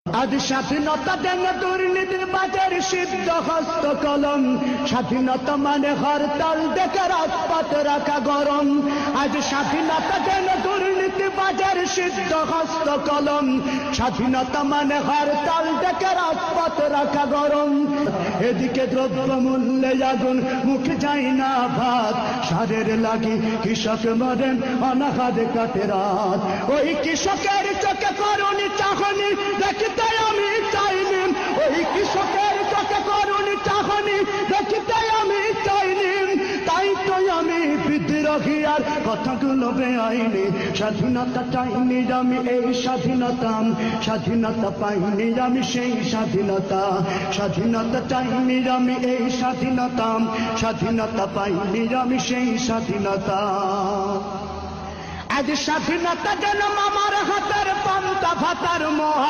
আজ স্বাধীনতা দেন দুর্নীতির বাজার সিদ্ধ হস্ত কলম, স্বাধীনতা মানে হরতাল দেখে রাজপথ রাখা গরম। আজ স্বাধীনতা দেন দুর্নীতি বাজার সিদ্ধ হস্ত কলম, স্বাধীনতা মানে হরতাল দেখে রাজপথ রাখা গরম। এদিকে দ্রব্য মূল্যে আগুন, মুখে যায় না ভাত, সারের লাগি কৃষক মরেন অনাহারে কাটে রাত। ওই কৃষকের চোখে করুণী চাহনি দেখিতে আমি চাইনি, ওই কৃষকের চোখে করুণী চাহনি দেখিতে আমি চাইনি। তাই তো আমি বিদ্রোহী আর কথাগুলো বেআইনি। স্বাধীনতা চাইনি আমি এই স্বাধীনতা, স্বাধীনতা পাইনি আমি সেই স্বাধীনতা। স্বাধীনতা চাইনি আমি এই স্বাধীনতা, স্বাধীনতা পাইনি আমি সেই স্বাধীনতা। আজ স্বাধীনতা যেন আমার হাতের পান্তা ভাতার মোহ,